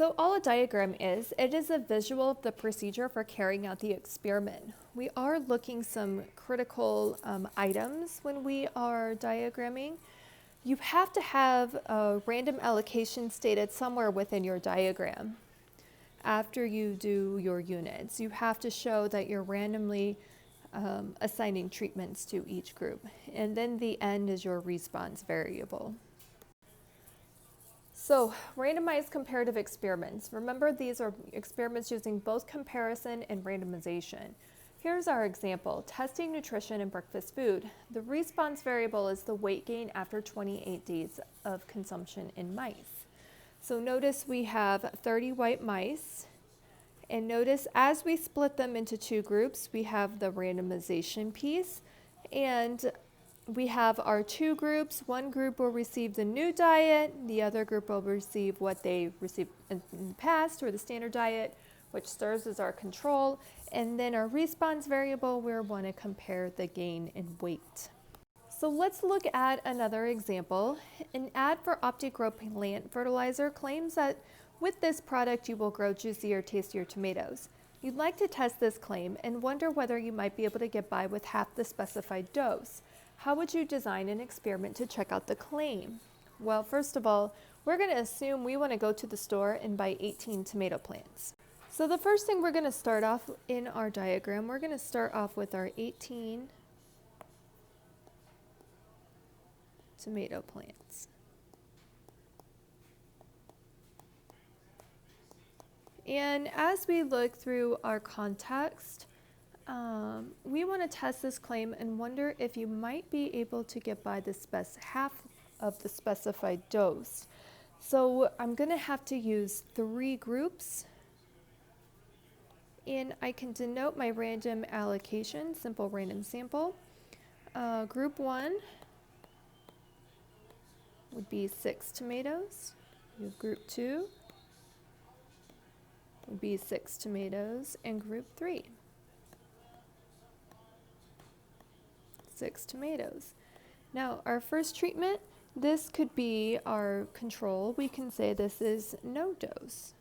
So all a diagram is, it is a visual of the procedure for carrying out the experiment. We are looking some critical items when we are diagramming. You have to have a random allocation stated somewhere within your diagram. After you do your units, you have to show that you're randomly assigning treatments to each group. And then the end is your response variable. So, randomized comparative experiments. Remember, these are experiments using both comparison and randomization. Here's our example, testing nutrition and breakfast food. The response variable is the weight gain after 28 days of consumption in mice. So notice we have 30 white mice, and notice as we split them into two groups, we have the randomization piece, and we have our two groups. One group will receive the new diet, the other group will receive what they received in the past, or the standard diet, which serves as our control, and then our response variable, we want to compare the gain in weight. So let's look at another example. An ad for Opti-Grow plant fertilizer claims that with this product you will grow juicier, tastier tomatoes. You'd like to test this claim and wonder whether you might be able to get by with half the specified dose. How would you design an experiment to check out the claim? Well, first of all, we're going to assume we want to go to the store and buy 18 tomato plants. So the first thing we're going to start off in our diagram, we're going to start off with our 18 tomato plants. And as we look through our context, we want to test this claim and wonder if you might be able to get by the half of the specified dose. So I'm going to have to use 3 groups, and I can denote my random allocation, simple random sample. Group 1 would be 6 tomatoes. Group 2 would be 6 tomatoes, and group 3. 6 tomatoes. Now our first treatment, this could be our control. We can say this is no dose.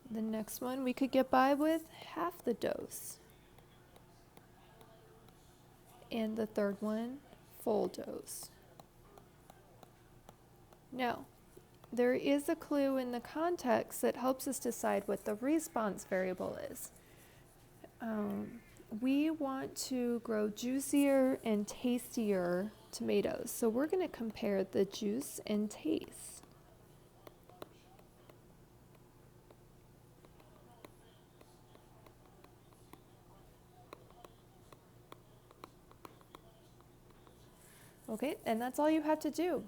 The next one we could get by with half the dose. And the third one, full dose. Now, there is a clue in the context that helps us decide what the response variable is. We want to grow juicier and tastier tomatoes, so we're going to compare the juice and taste. Okay, and that's all you have to do.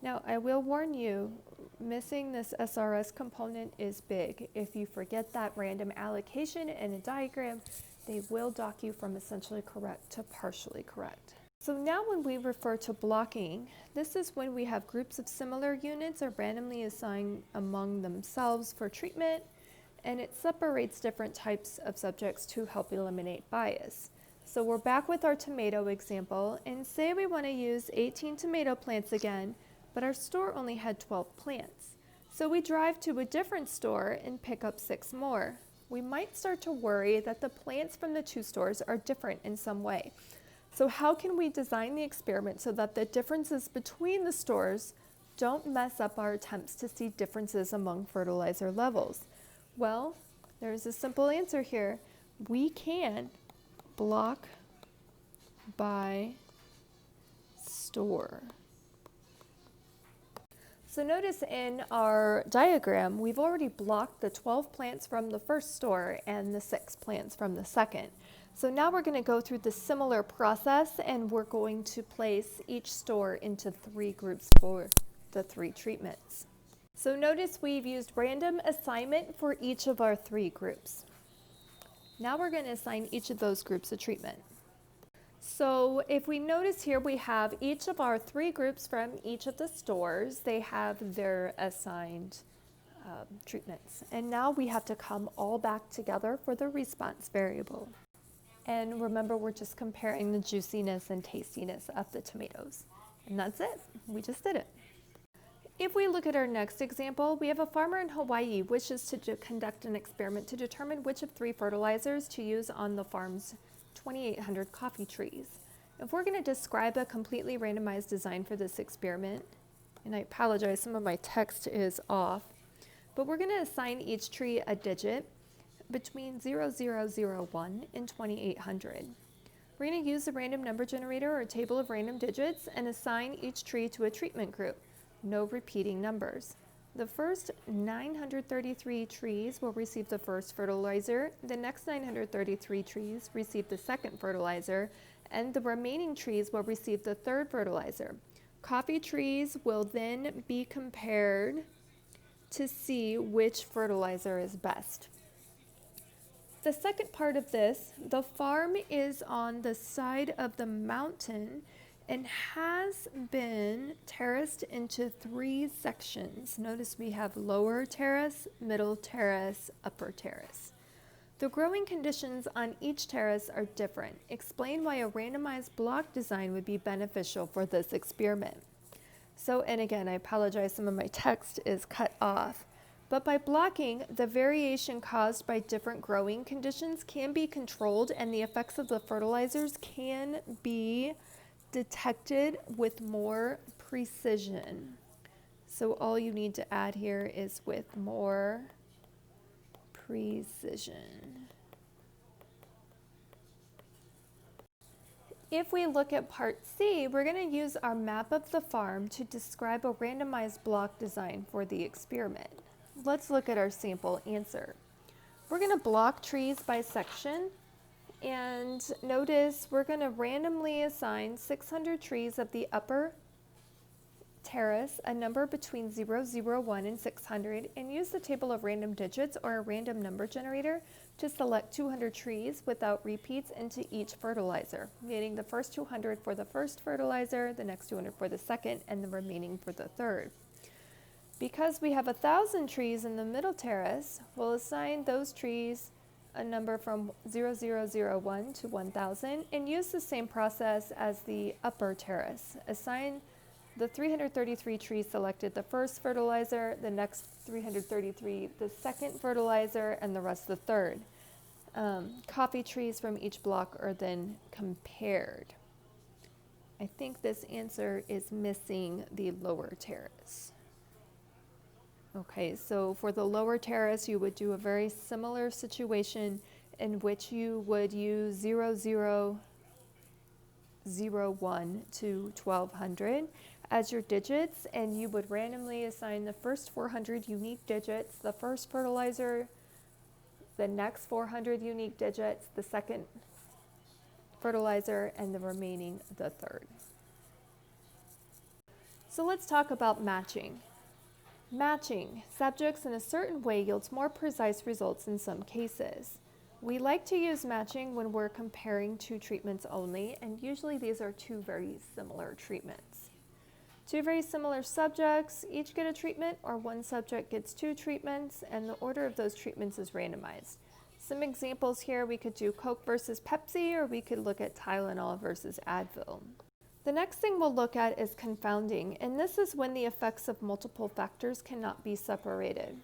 Now, I will warn you, missing this SRS component is big. If you forget that random allocation in a diagram, they will dock you from essentially correct to partially correct. So now when we refer to blocking, this is when we have groups of similar units are randomly assigned among themselves for treatment, and it separates different types of subjects to help eliminate bias. So we're back with our tomato example, and say we want to use 18 tomato plants again, but our store only had 12 plants. So we drive to a different store and pick up 6 more. We might start to worry that the plants from the 2 stores are different in some way. So how can we design the experiment so that the differences between the stores don't mess up our attempts to see differences among fertilizer levels? Well, there's a simple answer here. We can block by store. So notice in our diagram, we've already blocked the 12 plants from the first store and the 6 plants from the second. So now we're going to go through the similar process, and we're going to place each store into 3 groups for the 3 treatments. So notice we've used random assignment for each of our 3 groups. Now we're going to assign each of those groups a treatment. So if we notice here, we have each of our 3 groups from each of the stores. They have their assigned treatments. And now we have to come all back together for the response variable. And remember, we're just comparing the juiciness and tastiness of the tomatoes. And that's it. We just did it. If we look at our next example, we have a farmer in Hawaii wishes to conduct an experiment to determine which of 3 fertilizers to use on the farm's 2,800 coffee trees. If we're going to describe a completely randomized design for this experiment, and I apologize, some of my text is off, but we're going to assign each tree a digit between 0001 and 2,800. We're going to use a random number generator or a table of random digits and assign each tree to a treatment group. No repeating numbers. The first 933 trees will receive the first fertilizer, the next 933 trees receive the second fertilizer, and the remaining trees will receive the third fertilizer. Coffee trees will then be compared to see which fertilizer is best. The second part of this, the farm is on the side of the mountain and has been terraced into 3 sections. Notice we have lower terrace, middle terrace, upper terrace. The growing conditions on each terrace are different. Explain why a randomized block design would be beneficial for this experiment. So, and again, I apologize, some of my text is cut off. But by blocking, the variation caused by different growing conditions can be controlled and the effects of the fertilizers can be detected with more precision. So all you need to add here is with more precision. If we look at part C, we're going to use our map of the farm to describe a randomized block design for the experiment. Let's look at our sample answer. We're going to block trees by section, and notice we're going to randomly assign 600 trees of the upper terrace a number between 001 and 600 and use the table of random digits or a random number generator to select 200 trees without repeats into each fertilizer, meaning the first 200 for the first fertilizer, the next 200 for the second, and the remaining for the third. Because we have 1,000 trees in the middle terrace, we'll assign those trees a number from 0001 to 1,000 and use the same process as the upper terrace. Assign the 333 trees selected the first fertilizer, the next 333 the second fertilizer, and the rest the third. Coffee trees from each block are then compared. I think this answer is missing the lower terrace. Okay, so for the lower terrace, you would do a very similar situation in which you would use 0001 to 1,200 as your digits, and you would randomly assign the first 400 unique digits, the first fertilizer, the next 400 unique digits, the second fertilizer, and the remaining the third. So let's talk about matching. Matching subjects in a certain way yields more precise results in some cases. We like to use matching when we're comparing 2 treatments only, and usually these are 2 very similar treatments. 2 very similar subjects each get a treatment, or 1 subject gets 2 treatments, and the order of those treatments is randomized. Some examples here, we could do Coke versus Pepsi, or we could look at Tylenol versus Advil. The next thing we'll look at is confounding, and this is when the effects of multiple factors cannot be separated.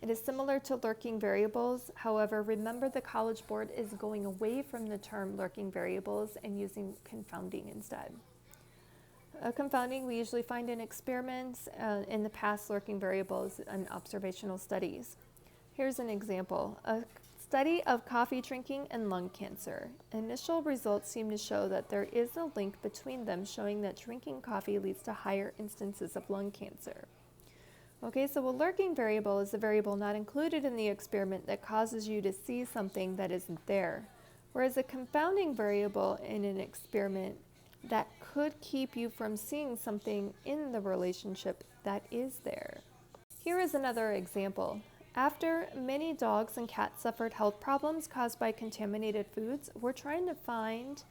It is similar to lurking variables. However, remember the College Board is going away from the term lurking variables and using confounding instead. Confounding we usually find in experiments, in the past lurking variables and observational studies. Here's an example. A study of coffee drinking and lung cancer. Initial results seem to show that there is a link between them, showing that drinking coffee leads to higher instances of lung cancer. Okay, so a lurking variable is a variable not included in the experiment that causes you to see something that isn't there, whereas a confounding variable in an experiment that could keep you from seeing something in the relationship that is there. Here is another example. After many dogs and cats suffered health problems caused by contaminated foods, we're trying to find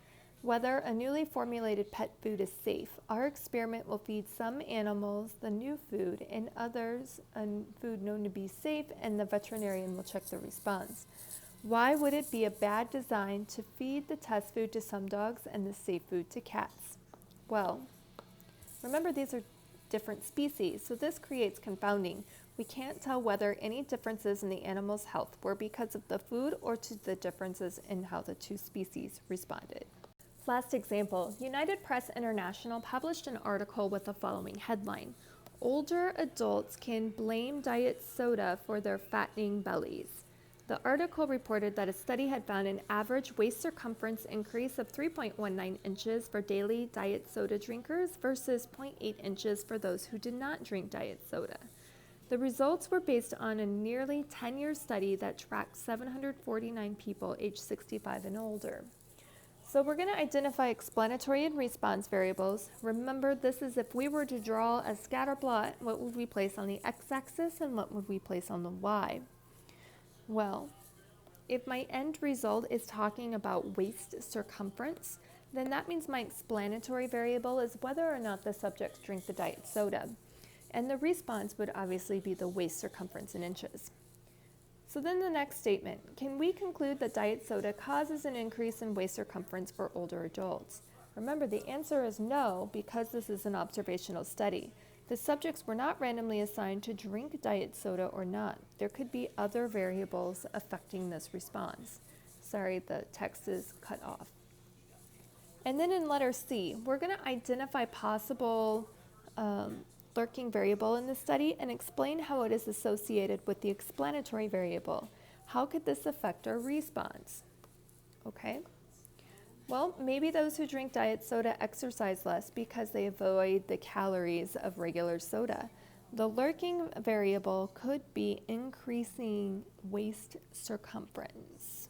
whether a newly formulated pet food is safe. Our experiment will feed some animals the new food and others a food known to be safe, and the veterinarian will check the response. Why would it be a bad design to feed the test food to some dogs and the safe food to cats? Well, remember these are different species, so this creates confounding. We can't tell whether any differences in the animal's health were because of the food or to the differences in how the two species responded. Last example, United Press International published an article with the following headline: Older adults can blame diet soda for their fattening bellies. The article reported that a study had found an average waist circumference increase of 3.19 inches for daily diet soda drinkers versus 0.8 inches for those who did not drink diet soda. The results were based on a nearly 10-year study that tracked 749 people aged 65 and older. So we're going to identify explanatory and response variables. Remember, this is if we were to draw a scatter plot, what would we place on the x-axis and what would we place on the y? Well, if my end result is talking about waist circumference, then that means my explanatory variable is whether or not the subjects drink the diet soda. And the response would obviously be the waist circumference in inches. So then the next statement, can we conclude that diet soda causes an increase in waist circumference for older adults? Remember, the answer is no, because this is an observational study. The subjects were not randomly assigned to drink diet soda or not. There could be other variables affecting this response. Sorry, the text is cut off. And then in letter C, we're going to identify possible lurking variable in the study and explain how it is associated with the explanatory variable. How could this affect our response? Okay. Well, maybe those who drink diet soda exercise less because they avoid the calories of regular soda. The lurking variable could be increasing waist circumference.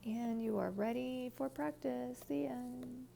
And you are ready for practice. The end.